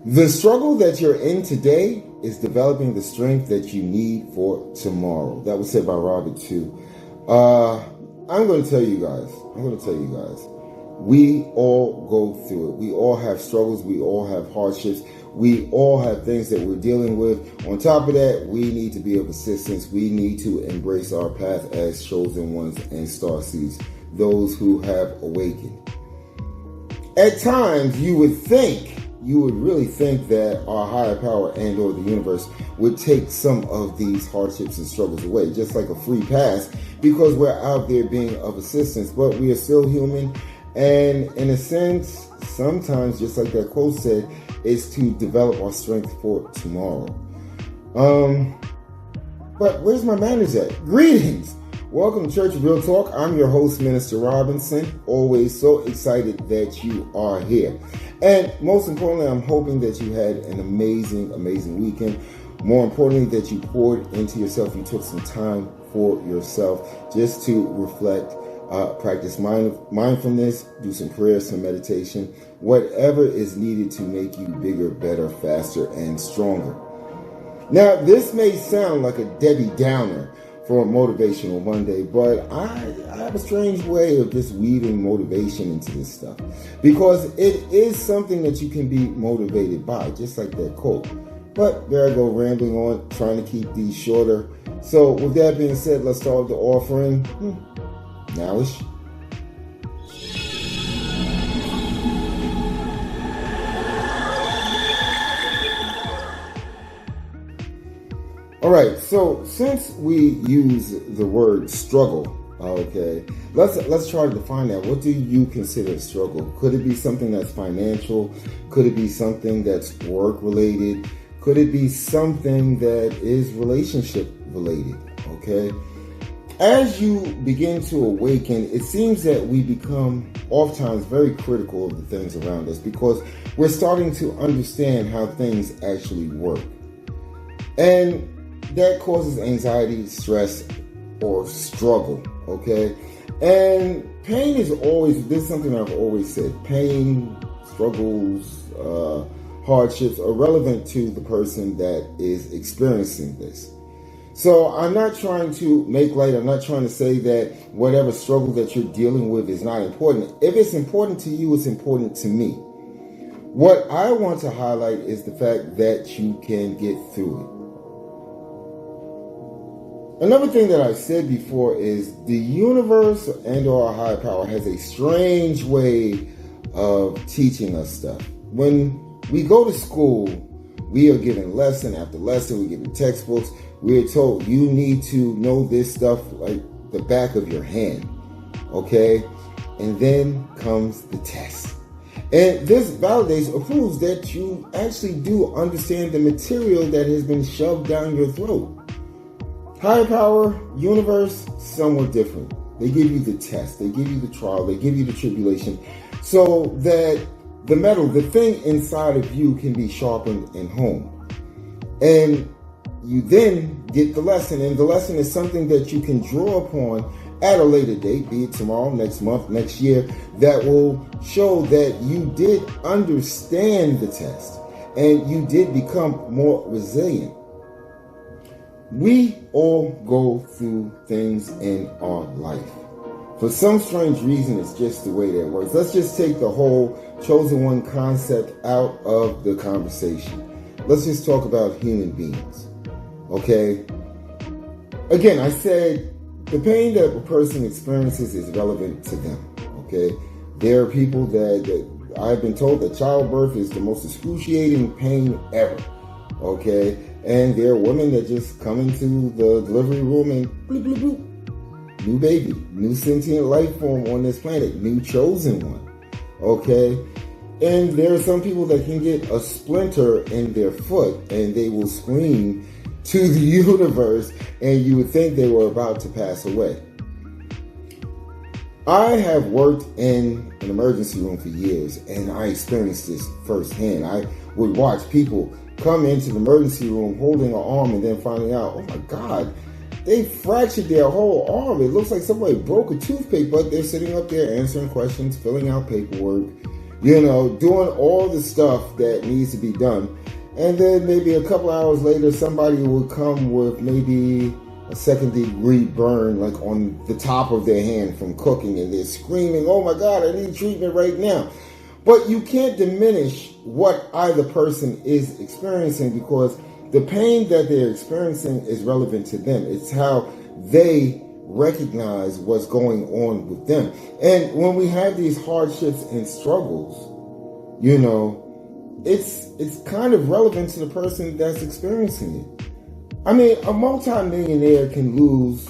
The struggle that you're in today is developing the strength that you need for tomorrow. That was said by Robert too. I'm going to tell you guys, we all go through it. We all have struggles. We all have hardships. We all have things that we're dealing with. On top of that, we need to be of assistance. We need to embrace our path as chosen ones and starseeds, those who have awakened. At times, you would really think that our higher power and or the universe would take some of these hardships and struggles away, just like a free pass, because we're out there being of assistance, but we are still human. And in a sense, sometimes, just like that quote said, is to develop our strength for tomorrow. But where's my manners at? Greetings. Welcome to Church of Real Talk. I'm your host, Minister Robinson. Always so excited that you are here. And most importantly, I'm hoping that you had an amazing weekend. More importantly, that you poured into yourself. You took some time for yourself just to reflect, practice mindfulness, do some prayer, some meditation, whatever is needed to make you bigger, better, faster, and stronger. Now, this may sound like a Debbie Downer for Motivational Monday, but I have a strange way of just weaving motivation into this stuff, because it is something that you can be motivated by, just like that quote. But there I go, rambling on, trying to keep these shorter. So with that being said, let's start with the offering. Nowish. All right, so since we use the word struggle, okay, let's try to define that. What do you consider a struggle? Could it be something that's financial? Could it be something that's work related? Could it be something that is relationship related? Okay. As you begin to awaken, it seems that we become oftentimes very critical of the things around us, because we're starting to understand how things actually work. And that causes anxiety, stress, or struggle, okay? And pain is always, this is something I've always said, pain, struggles, hardships are relevant to the person that is experiencing this. So I'm not trying to make light, I'm not trying to say that whatever struggle that you're dealing with is not important. If it's important to you, it's important to me. What I want to highlight is the fact that you can get through it. Another thing that I've said before is the universe and or our higher power has a strange way of teaching us stuff. When we go to school, we are given lesson after lesson, we're given textbooks, we're told you need to know this stuff like the back of your hand, okay? And then comes the test. And this validates or proves that you actually do understand the material that has been shoved down your throat. Higher power, universe, somewhat different. They give you the test, they give you the trial, they give you the tribulation, so that the metal, the thing inside of you, can be sharpened and honed. And you then get the lesson, and the lesson is something that you can draw upon at a later date, be it tomorrow, next month, next year, that will show that you did understand the test and you did become more resilient. We all go through things in our life. For some strange reason, it's just the way that it works. Let's just take the whole chosen one concept out of the conversation. Let's just talk about human beings. Okay? Again, I said the pain that a person experiences is relevant to them. Okay? There are people that I've been told that childbirth is the most excruciating pain ever. Okay? And there are women that just come into the delivery room and bloop, bloop, bloop. New baby, new sentient life form on this planet, new chosen one. Okay? And there are some people that can get a splinter in their foot and they will scream to the universe, and you would think they were about to pass away. I have worked in an emergency room for years, and I experienced this firsthand. I would watch people come into the emergency room holding an arm and then finding out, oh my God, they fractured their whole arm. It looks like somebody broke a toothpick, but they're sitting up there answering questions, filling out paperwork. doing all the stuff that needs to be done. And then maybe a couple hours later, somebody will come with maybe a second-degree burn, like on the top of their hand from cooking, and they're screaming, "Oh my God, I need treatment right now." But you can't diminish what either person is experiencing, because the pain that they're experiencing is relevant to them. It's how they recognize what's going on with them. And when we have these hardships and struggles, it's kind of relevant to the person that's experiencing it. I mean, a multimillionaire can lose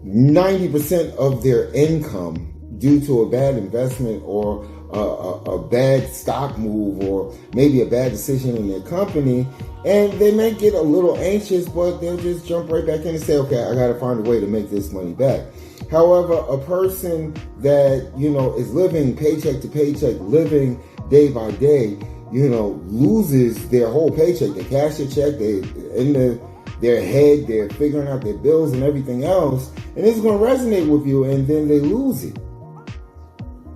90% of their income due to a bad investment or a bad stock move, or maybe a bad decision in their company, and they may get a little anxious, but they'll just jump right back in and say, okay, I got to find a way to make this money back. However, a person that, is living paycheck to paycheck, living day by day, loses their whole paycheck. They cash their check, their head, they're figuring out their bills and everything else, and it's going to resonate with you, and then they lose it.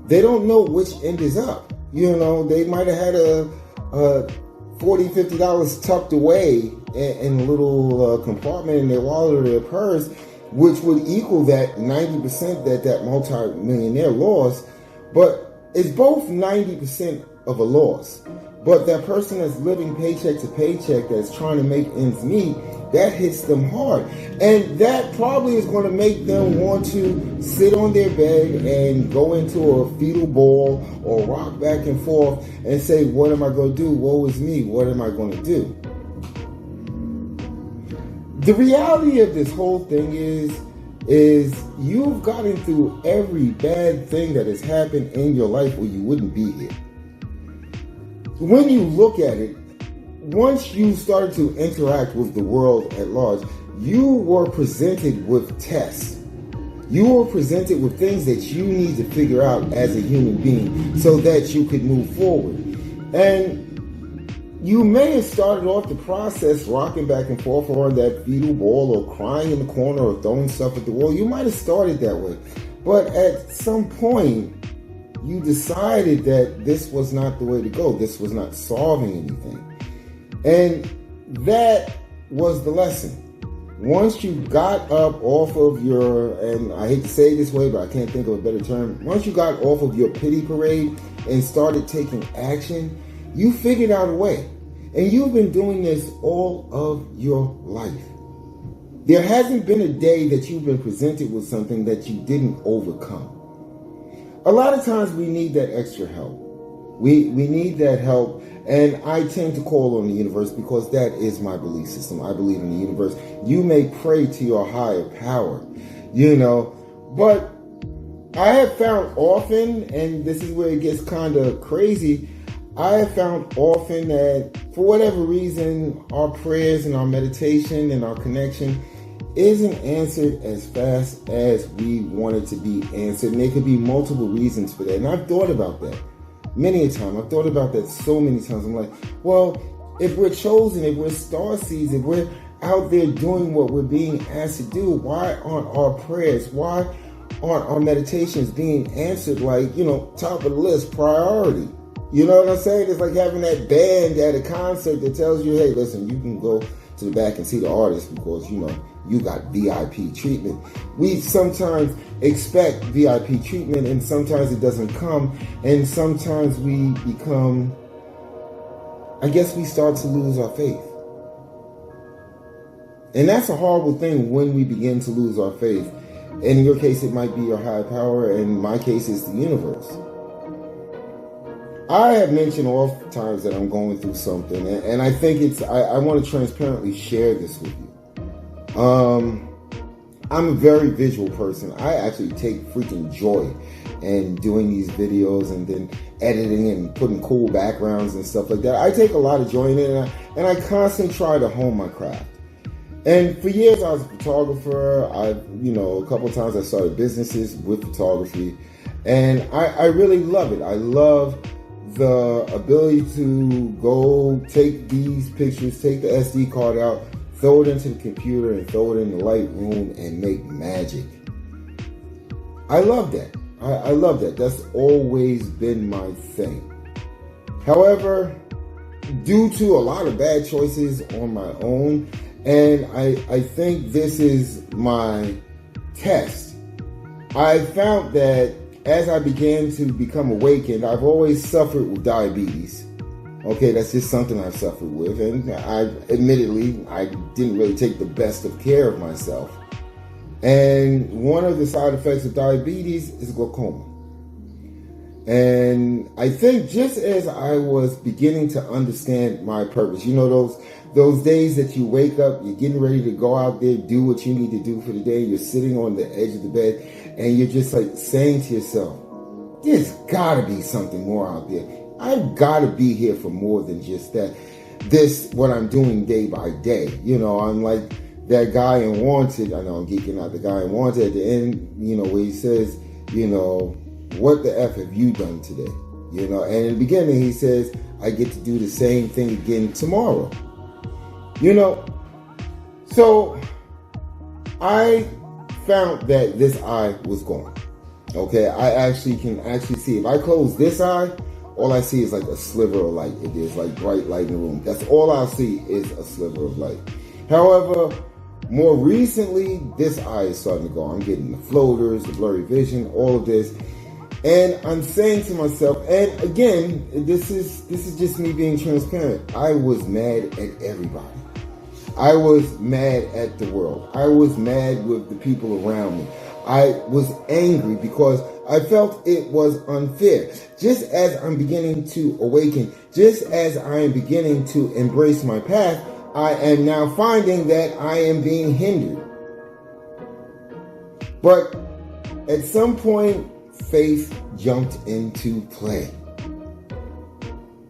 They don't know which end is up. They might have had a $40, $50 tucked away in a little compartment in their wallet or their purse, which would equal that 90% that multi-millionaire lost. But it's both 90% of a loss. But that person that's living paycheck to paycheck, that's trying to make ends meet, that hits them hard. And that probably is going to make them want to sit on their bed and go into a fetal ball or rock back and forth and say, what am I going to do? Woe is me. What am I going to do? The reality of this whole thing is you've gotten through every bad thing that has happened in your life, or you wouldn't be here. When you look at it, once you started to interact with the world at large, you were presented with tests. You were presented with things that you need to figure out as a human being so that you could move forward. And you may have started off the process rocking back and forth on that fetal ball, or crying in the corner, or throwing stuff at the wall. You might have started that way. But at some point, you decided that this was not the way to go. This was not solving anything. And that was the lesson. Once you got up off of your, and I hate to say it this way, but I can't think of a better term. Once you got off of your pity parade and started taking action, you figured out a way. And you've been doing this all of your life. There hasn't been a day that you've been presented with something that you didn't overcome. A lot of times we need that extra help. We need that help, and I tend to call on the universe, because that is my belief system. I believe in the universe. You may pray to your higher power, but I have found often, and this is where it gets kind of crazy, I have found often that for whatever reason, our prayers and our meditation and our connection isn't answered as fast as we want it to be answered. And there could be multiple reasons for that. And I've thought about that many a time. I've thought about that so many times. I'm like, well, if we're chosen, if we're starseeds, if we're out there doing what we're being asked to do, why aren't our prayers, why aren't our meditations being answered like, top of the list, priority? You know what I'm saying? It's like having that band at a concert that tells you, hey, listen, you can go to the back and see the artist because, you got VIP treatment. We sometimes expect VIP treatment, and sometimes it doesn't come, and sometimes we become, we start to lose our faith. And that's a horrible thing when we begin to lose our faith. In your case, it might be your higher power, and in my case, it's the universe. I have mentioned oft times that I'm going through something, and I think I want to transparently share this with you. I'm a very visual person. I actually take freaking joy in doing these videos and then editing and putting cool backgrounds and stuff like that. I take a lot of joy in it, and I constantly try to hone my craft. And for years, I was a photographer. A couple of times I started businesses with photography, and I really love it. I love the ability to go take these pictures, take the SD card out, throw it into the computer, and throw it in the Lightroom and make magic. I love that. I love that. That's always been my thing. However, due to a lot of bad choices on my own, and I think this is my test, I found that as I began to become awakened, I've always suffered with diabetes. Okay, that's just something I've suffered with, and admittedly, I didn't really take the best of care of myself. And one of the side effects of diabetes is glaucoma. And I think just as I was beginning to understand my purpose, you know, those days that you wake up, you're getting ready to go out there, do what you need to do for the day, you're sitting on the edge of the bed, and you're just like saying to yourself, there's gotta be something more out there. I've gotta be here for more than just that. This, what I'm doing day by day. You know, I'm like that guy in Wanted. I know I'm geeking out. The guy in Wanted at the end, you know, where he says, you know, what the F have you done today? You know, and in the beginning he says, I get to do the same thing again tomorrow. You know, so I found that this eye was gone. Okay, I can see, if I close this eye, all I see is like a sliver of light. It is like bright light in the room. That's all I see is a sliver of light. However, more recently, this eye is starting to go. I'm getting the floaters, the blurry vision, all of this. And I'm saying to myself, and again, this is just me being transparent. I was mad at everybody. I was mad at the world. I was mad with the people around me. I was angry because I felt it was unfair. Just as I'm beginning to awaken, just as I am beginning to embrace my path, I am now finding that I am being hindered. But at some point, faith jumped into play.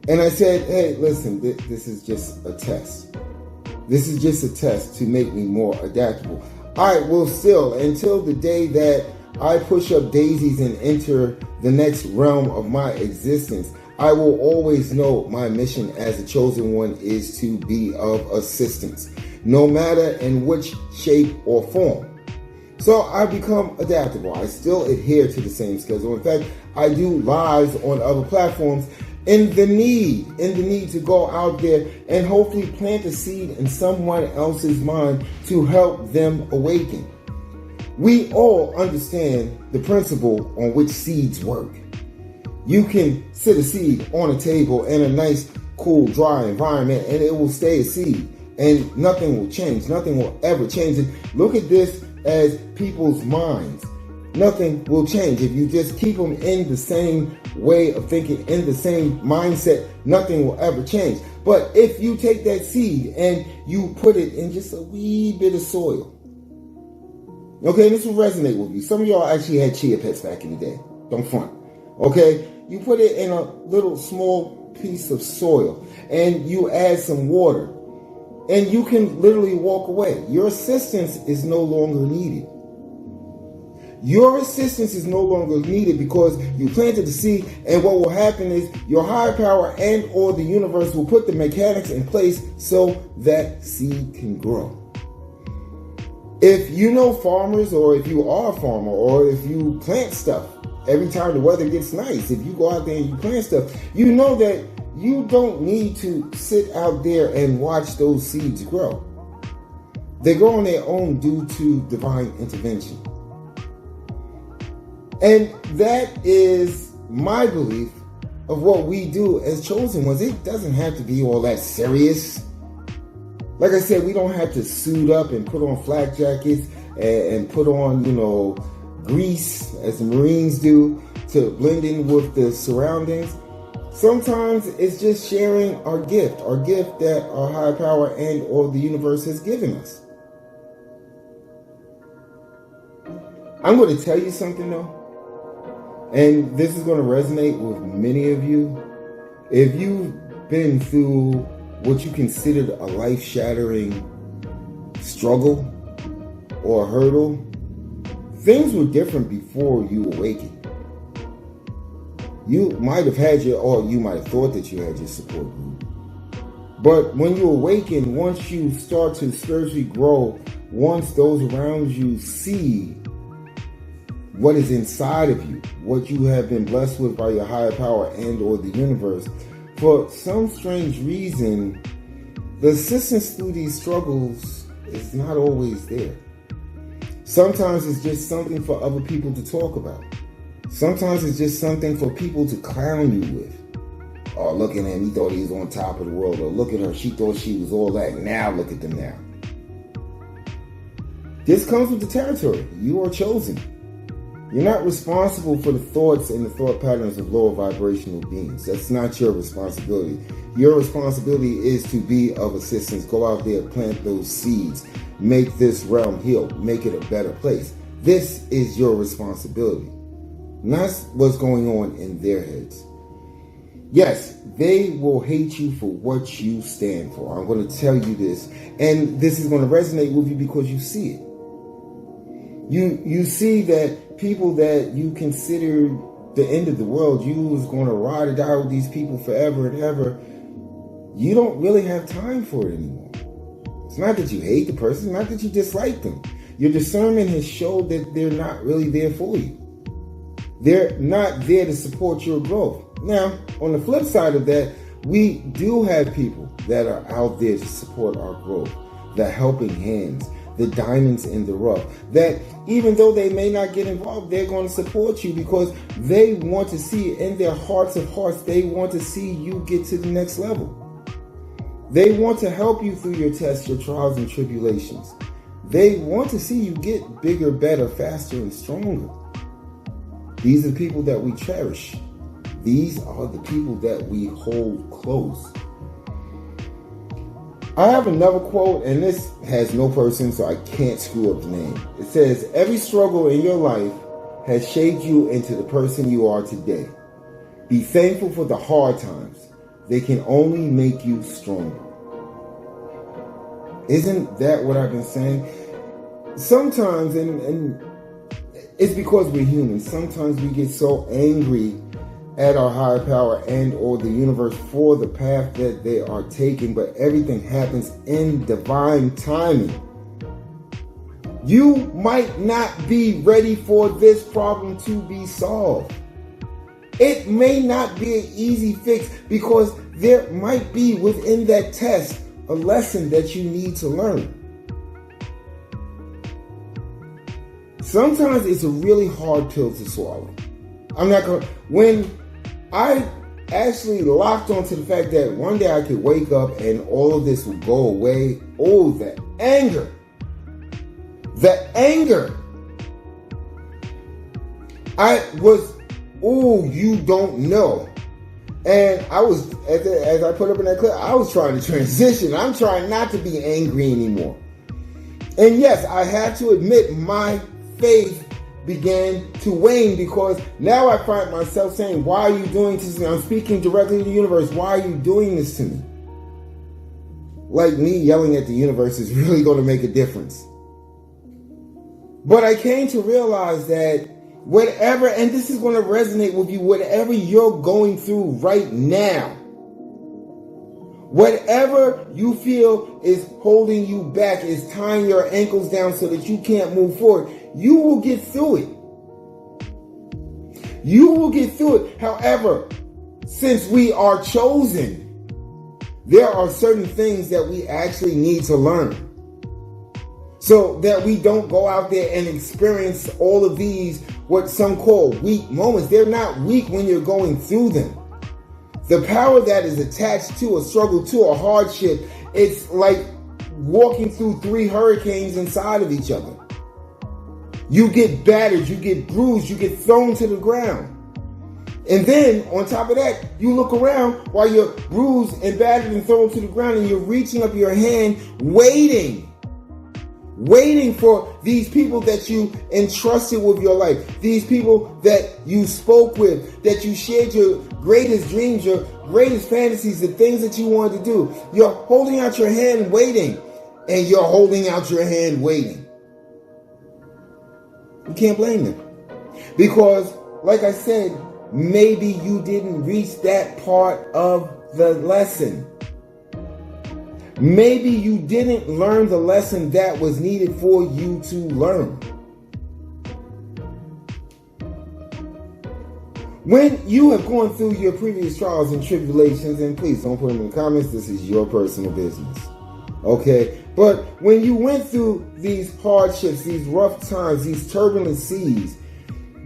And I said, hey, listen, this is just a test. This is just a test to make me more adaptable. I will still, until the day that I push up daisies and enter the next realm of my existence, I will always know my mission as a chosen one is to be of assistance, no matter in which shape or form. So I become adaptable. I still adhere to the same schedule. In fact, I do lives on other platforms in the need to go out there and hopefully plant a seed in someone else's mind to help them awaken. We all understand the principle on which seeds work. You can sit a seed on a table in a nice, cool, dry environment and it will stay a seed and nothing will change. Nothing will ever change. And look at this as people's minds. Nothing will change. If you just keep them in the same way of thinking, in the same mindset, nothing will ever change. But if you take that seed and you put it in just a wee bit of soil, okay, this will resonate with you. Some of y'all actually had chia pets back in the day. Don't front. Okay, you put it in a little small piece of soil and you add some water and you can literally walk away. Your assistance is no longer needed. Your assistance is no longer needed because you planted the seed, and what will happen is your higher power and or the universe will put the mechanics in place so that seed can grow. If you know farmers, or if you are a farmer, or if you plant stuff, every time the weather gets nice, if you go out there and you plant stuff, you know that you don't need to sit out there and watch those seeds grow. They grow on their own due to divine intervention. And that is my belief of what we do as chosen ones. It doesn't have to be all that serious. Like I said, we don't have to suit up and put on flak jackets and put on, grease as the Marines do to blend in with the surroundings. Sometimes it's just sharing our gift that our higher power and or the universe has given us. I'm going to tell you something though. And this is going to resonate with many of you. If you've been through what you considered a life-shattering struggle or hurdle, things were different before you awakened. You might have had you might have thought that you had your support group. But when you awaken, once you start to spiritually grow, once those around you see what is inside of you, what you have been blessed with by your higher power and or the universe. For some strange reason, the assistance through these struggles is not always there. Sometimes it's just something for other people to talk about. Sometimes it's just something for people to clown you with. Oh, look at him, he thought he was on top of the world. Or look at her, she thought she was all that. Now look at them now. This comes with the territory. You are chosen. You're not responsible for the thoughts and the thought patterns of lower vibrational beings. That's not your responsibility. Your responsibility is to be of assistance. Go out there, plant those seeds. Make this realm heal. Make it a better place. This is your responsibility. And that's what's going on in their heads. Yes, they will hate you for what you stand for. I'm going to tell you this. And this is going to resonate with you because you see it. You see that people that you considered the end of the world, you was going to ride it out with these people forever and ever. You don't really have time for it anymore. It's not that you hate the person, it's not that you dislike them. Your discernment has showed that they're not really there for you. They're not there to support your growth. Now, on the flip side of that, we do have people that are out there to support our growth, the helping hands, the diamonds in the rough, that even though they may not get involved, they're going to support you because they want to see in their hearts of hearts, they want to see you get to the next level. They want to help you through your tests, your trials and tribulations. They want to see you get bigger, better, faster, and stronger. These are the people that we cherish. These are the people that we hold close. I have another quote, and this has no person, so I can't screw up the name. It says, every struggle in your life has shaped you into the person you are today. Be thankful for the hard times. They can only make you stronger. Isn't that what I've been saying? Sometimes, and it's because we're human, sometimes we get so angry at our higher power and or the universe for the path that they are taking, but everything happens in divine timing. You might not be ready for this problem to be solved. It may not be an easy fix because there might be within that test a lesson that you need to learn. Sometimes it's a really hard pill to swallow. When I actually locked onto the fact that one day I could wake up and all of this would go away. Oh, the anger. You don't know. And I was, as I put up in that clip, I was trying to transition. I'm trying not to be angry anymore. And yes, I have to admit my faith began to wane because now I find myself saying, why are you doing this to me? I'm speaking directly to the universe. Why are you doing this to me? Like me yelling at the universe is really going to make a difference. But I came to realize that whatever, and this is going to resonate with you, whatever you're going through right now, whatever you feel is holding you back, is tying your ankles down so that you can't move forward, you will get through it. You will get through it. However, since we are chosen, there are certain things that we actually need to learn so that we don't go out there and experience all of these, what some call weak moments. They're not weak when you're going through them. The power that is attached to a struggle, to a hardship, it's like walking through 3 hurricanes inside of each other. You get battered, you get bruised, you get thrown to the ground. And then, on top of that, you look around while you're bruised and battered and thrown to the ground and you're reaching up your hand, waiting for these people that you entrusted with your life, these people that you spoke with, that you shared your greatest dreams, your greatest fantasies, the things that you wanted to do. You're holding out your hand waiting, and you're holding out your hand waiting. You can't blame them. Because, like I said, maybe you didn't reach that part of the lesson. Maybe you didn't learn the lesson that was needed for you to learn. When you have gone through your previous trials and tribulations, and please don't put them in the comments, this is your personal business. Okay? But when you went through these hardships, these rough times, these turbulent seas,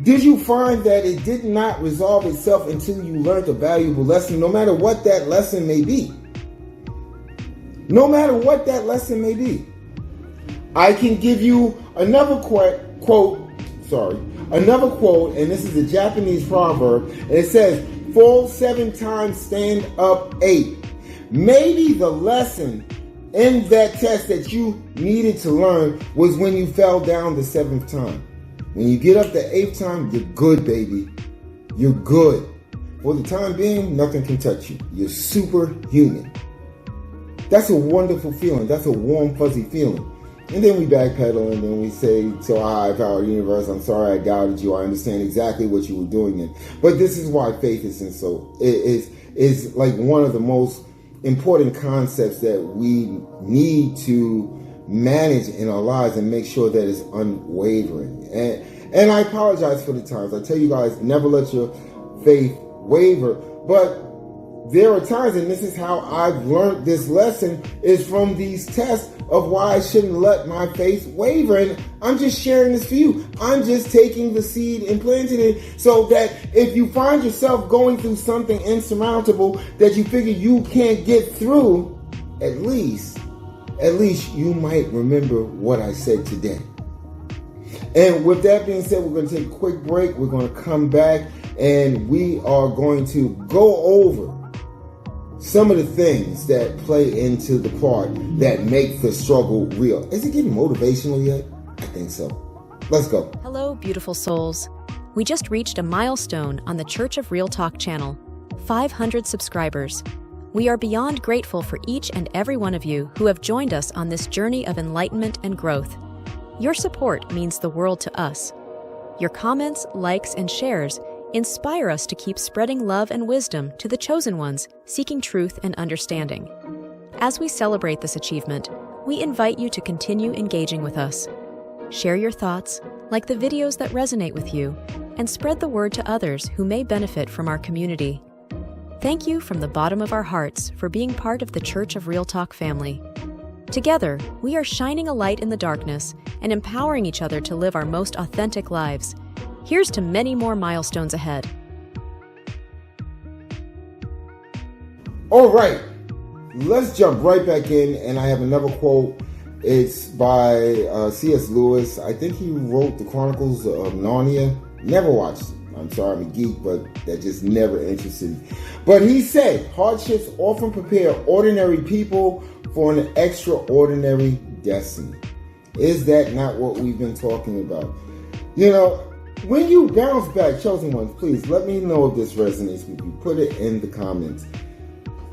did you find that it did not resolve itself until you learned a valuable lesson, no matter what that lesson may be? No matter what that lesson may be. I can give you another quote, and this is a Japanese proverb, and it says, fall 7 times, stand up 8. Maybe the lesson in that test that you needed to learn was when you fell down the 7th time. When you get up the 8th time, you're good, baby. You're good. For the time being, nothing can touch you. You're superhuman. That's a wonderful feeling. That's a warm, fuzzy feeling. And then we backpedal and then we say to our high-powered universe, I'm sorry I doubted you. I understand exactly what you were doing. But this is why faith is like one of the most important concepts that we need to manage in our lives and make sure that it's unwavering. And I apologize for the times. I tell you guys, never let your faith waver. But there are times, and this is how I've learned this lesson, is from these tests of why I shouldn't let my faith waver. And I'm just sharing this for you. I'm just taking the seed and planting it so that if you find yourself going through something insurmountable that you figure you can't get through, at least you might remember what I said today. And with that being said, we're going to take a quick break. We're going to come back and we are going to go over some of the things that play into the part that make the struggle real. Is it getting motivational yet? I think so. Let's go. Hello, beautiful souls. We just reached a milestone on the Church of Real Talk channel, 500 subscribers. We are beyond grateful for each and every one of you who have joined us on this journey of enlightenment and growth. Your support means the world to us. Your comments, likes, and shares inspire us to keep spreading love and wisdom to the chosen ones seeking truth and understanding. As we celebrate this achievement, we invite you to continue engaging with us. Share your thoughts, like the videos that resonate with you, and spread the word to others who may benefit from our community. Thank you from the bottom of our hearts for being part of the Church of Real Talk family. Together, we are shining a light in the darkness and empowering each other to live our most authentic lives. Here's to many more milestones ahead. All right, let's jump right back in, and I have another quote. It's by C.S. Lewis. I think he wrote the Chronicles of Narnia. Never watched it. I'm sorry, I'm a geek, but that just never interested me. But he said, hardships often prepare ordinary people for an extraordinary destiny. Is that not what we've been talking about? You know, when you bounce back, chosen ones, please let me know if this resonates with you. Put it in the comments.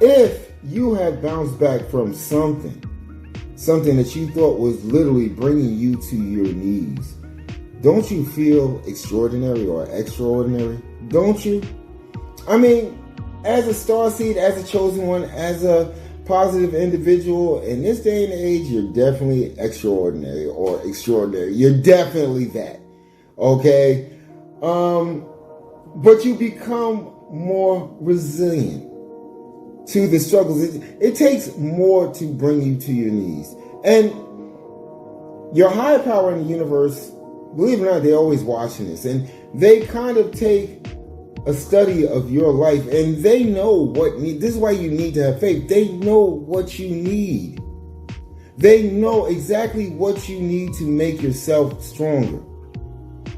If you have bounced back from something that you thought was literally bringing you to your knees, don't you feel extraordinary or extraordinary? Don't you? I mean, as a starseed, as a chosen one, as a positive individual, in this day and age, you're definitely extraordinary or extraordinary. You're definitely that. Okay? But you become more resilient to the struggles. It takes more to bring you to your knees. And your higher power in the universe, believe it or not, they're always watching this. And they kind of take a study of your life, and they know this is why you need to have faith. They know what you need. They know exactly what you need to make yourself stronger.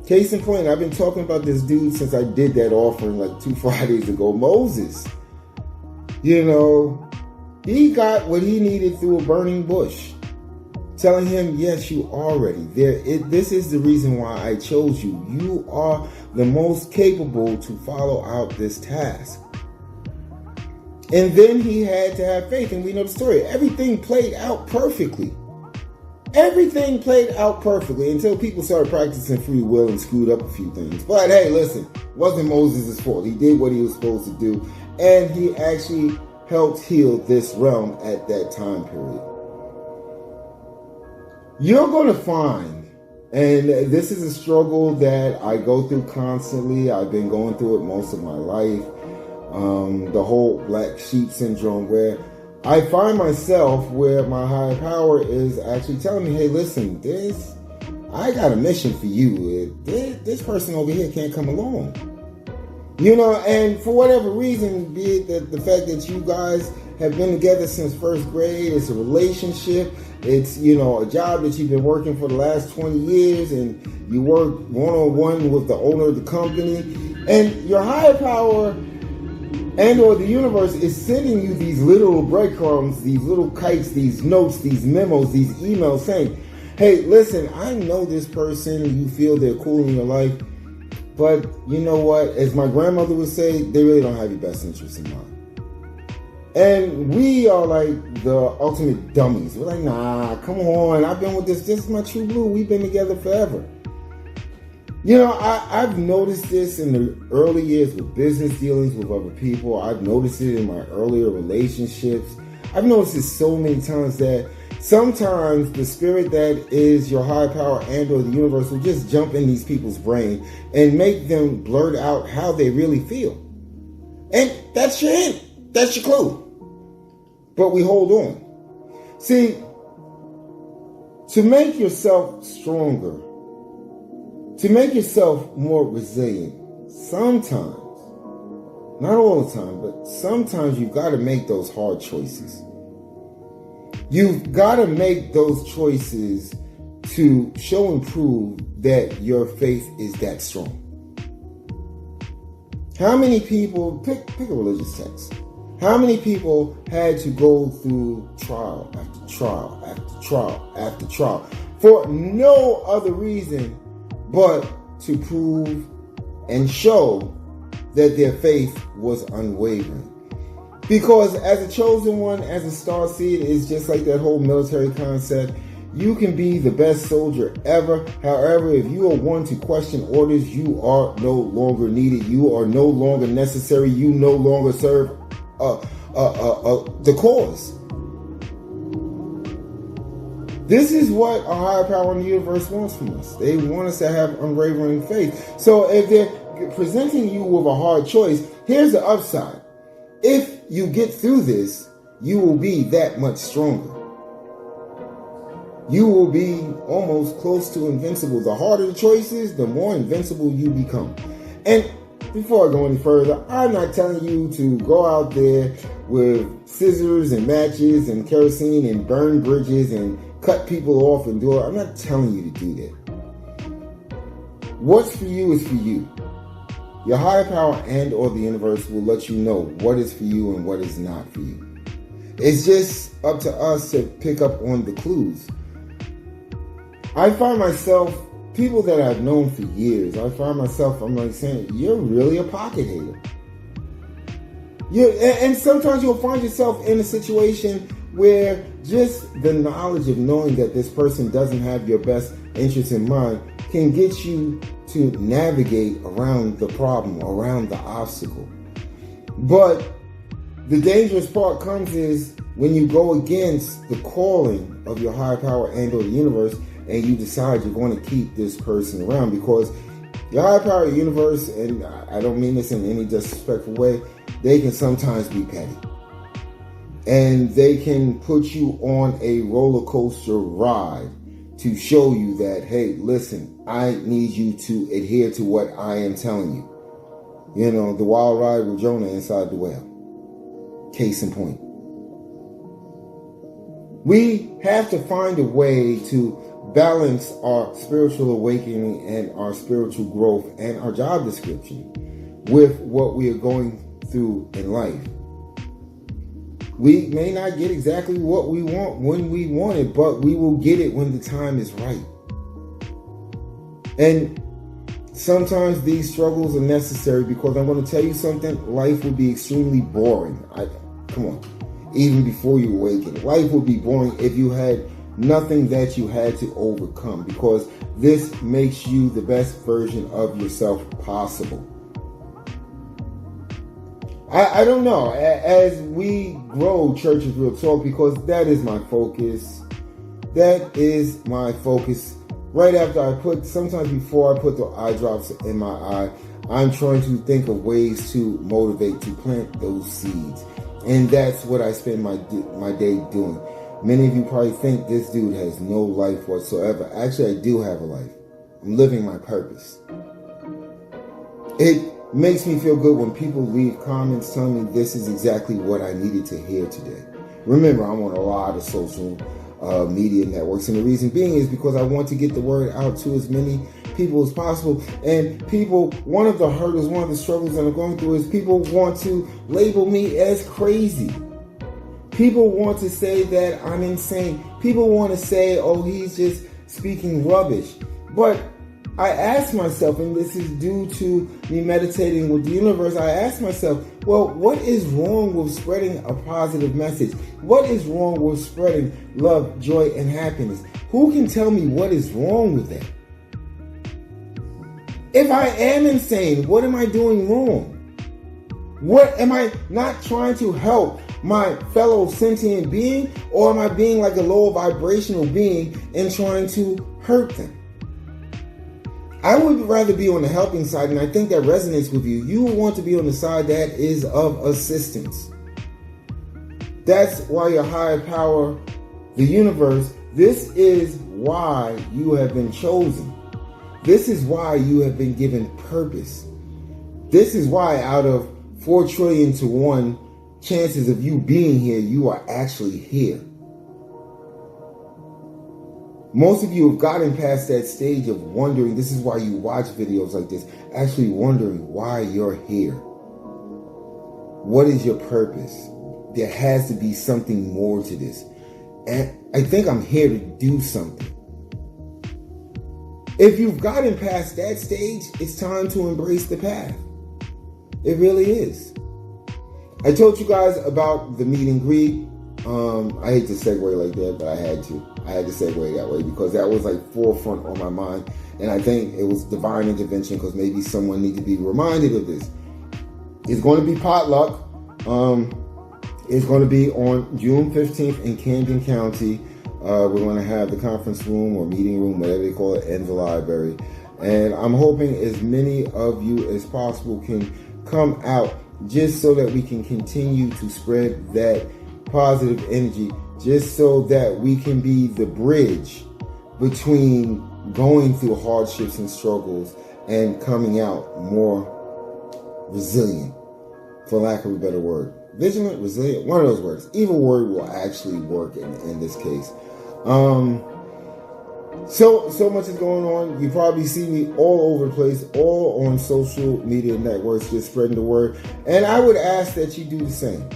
Case in point, I've been talking about this dude since I did that offering like 2 Fridays ago. Moses. You know, he got what he needed through a burning bush. Telling him, yes, you are ready. This is the reason why I chose you. You are the most capable to follow out this task. And then he had to have faith, and we know the story. Everything played out perfectly. Everything played out perfectly until people started practicing free will and screwed up a few things. But hey, listen, it wasn't Moses' fault. He did what he was supposed to do, and he actually helped heal this realm at that time period. You're going to find, And this is a struggle that I go through constantly. I've been going through it most of my life. The whole black sheep syndrome, where I find myself where my higher power is actually telling me, hey, listen, I got a mission for you. This person over here can't come along. And for whatever reason, be it that the fact that you guys have been together since first grade, it's a relationship, it's, a job that you've been working for the last 20 years, and you work one-on-one with the owner of the company, and your higher power and or the universe is sending you these little breadcrumbs, these little kites, these notes, these memos, these emails saying, hey, listen, I know this person, you feel they're cool in your life, but you know what? As my grandmother would say, they really don't have your best interests in mind. And we are like the ultimate dummies. We're like, nah, come on. I've been with this. This is my true blue. We've been together forever. I've noticed this in the early years with business dealings with other people. I've noticed it in my earlier relationships. I've noticed it so many times that sometimes the spirit that is your higher power and or the universe will just jump in these people's brain and make them blurt out how they really feel. And that's your hint. That's your clue. But we hold on. See, to make yourself stronger, to make yourself more resilient, sometimes, not all the time, but sometimes you've got to make those hard choices. You've got to make those choices to show and prove that your faith is that strong. How many people, pick a religious text, how many people had to go through trial after trial after trial after trial for no other reason but to prove and show that their faith was unwavering? Because as a chosen one, as a star seed, it's just like that whole military concept. You can be the best soldier ever. However, if you are one to question orders, you are no longer needed. You are no longer necessary. You no longer serve the cause. This is what a higher power in the universe wants from us. They want us to have unwavering faith. So if they're presenting you with a hard choice, here's the upside. If you get through this, you will be that much stronger. You will be almost close to invincible. The harder the choices, the more invincible you become. And before I go any further, I'm not telling you to go out there with scissors and matches and kerosene and burn bridges and cut people off and do it. I'm not telling you to do that. What's for you is for you. Your higher power and or the universe will let you know what is for you and what is not for you. It's just up to us to pick up on the clues. I find myself, people that I've known for years, I'm like saying, you're really a pocket hater. And sometimes you'll find yourself in a situation where just the knowledge of knowing that this person doesn't have your best interest in mind can get you to navigate around the problem, around the obstacle. But the dangerous part comes is when you go against the calling of your higher power and or the universe, and you decide you're going to keep this person around, because your higher power, universe, and I don't mean this in any disrespectful way, they can sometimes be petty. And they can put you on a roller coaster ride to show you that, hey, listen, I need you to adhere to what I am telling you. The wild ride with Jonah inside the whale. Case in point. We have to find a way to balance our spiritual awakening and our spiritual growth and our job description with what we are going through in life. We may not get exactly what we want when we want it, but we will get it when the time is right. And sometimes these struggles are necessary, because I'm going to tell you something, life will be extremely boring. Come on, even before you awaken. Life would be boring if you had nothing that you had to overcome, because this makes you the best version of yourself possible. I don't know, as we grow Church of Real Talk, because that is my focus. That is my focus right after sometimes before I put the eye drops in my eye, I'm trying to think of ways to motivate, to plant those seeds. And that's what I spend my day doing. Many of you probably think this dude has no life whatsoever. Actually, I do have a life. I'm living my purpose. It makes me feel good when people leave comments telling me this is exactly what I needed to hear today. Remember, I'm on a lot of social media networks, and the reason being is because I want to get the word out to as many people as possible. And people, one of the hurdles, one of the struggles that I'm going through is people want to label me as crazy. People want to say that I'm insane. People want to say, oh, he's just speaking rubbish. But I ask myself, and this is due to me meditating with the universe, I ask myself, well, what is wrong with spreading a positive message? What is wrong with spreading love, joy, and happiness? Who can tell me what is wrong with that? If I am insane, what am I doing wrong? What am I not trying to help my fellow sentient being, or am I being like a low vibrational being and trying to hurt them? I would rather be on the helping side, and I think that resonates with you. You want to be on the side that is of assistance. That's why your higher power, the universe, this is why you have been chosen. This is why you have been given purpose. This is why out of 4 trillion to 1 chances of you being here, you are actually here. Most of you have gotten past that stage of wondering. This is why you watch videos like this, actually wondering why you're here. What is your purpose? There has to be something more to this. And I think I'm here to do something. If you've gotten past that stage, it's time to embrace the path. It really is. I told you guys about the meet and greet. I hate to segue like that, but I had to. I had to segue that way because that was like forefront on my mind. And I think it was divine intervention because maybe someone needs to be reminded of this. It's going to be potluck. It's going to be on June 15th in Camden County. We're going to have the conference room or meeting room, whatever they call it, in the library. And I'm hoping as many of you as possible can come out just so that we can continue to spread that positive energy, just so that we can be the bridge between going through hardships and struggles and coming out more resilient, for lack of a better word. Vigilant, resilient, one of those words. Either word will actually work in this case. So much is going on. You probably see me all over the place, all on social media networks, just spreading the word. And I would ask that you do the same.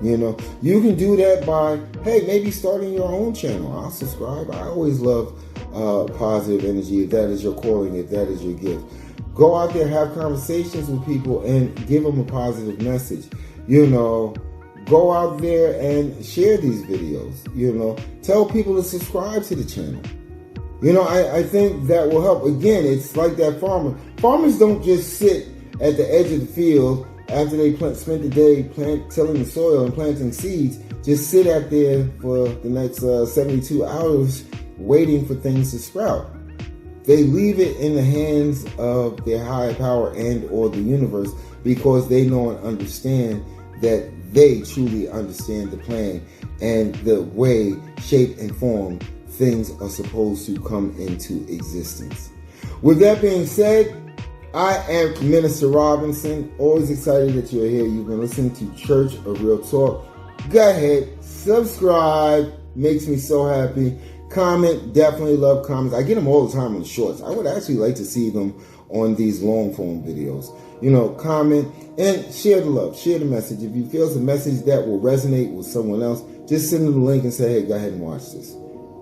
You know, you can do that by, hey, maybe starting your own channel. I'll subscribe. I always love positive energy. If that is your calling, if that is your gift, go out there, have conversations with people, and give them a positive message. You know, go out there and share these videos. You know, tell people to subscribe to the channel. You know, I think that will help. Again, it's like that farmer. Farmers don't just sit at the edge of the field after they spent the day tilling the soil and planting seeds, just sit out there for the next 72 hours waiting for things to sprout. They leave it in the hands of their higher power and or the universe because they know and understand that they truly understand the plan and the way, shape, and form things are supposed to come into existence. With that being said, I am Minister Robinson. Always excited that you're here. You've been listening to Church of Real Talk. Go ahead, subscribe. Makes me so happy. Comment. Definitely love comments. I get them all the time on shorts. I would actually like to see them on these long form videos. You know, comment and share the love. Share the message. If you feel it's a message that will resonate with someone else, just send them the link and say, hey, go ahead and watch this.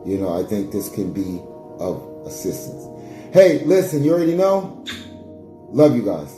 You know, I think this can be of assistance. Hey, listen, you already know. Love you guys.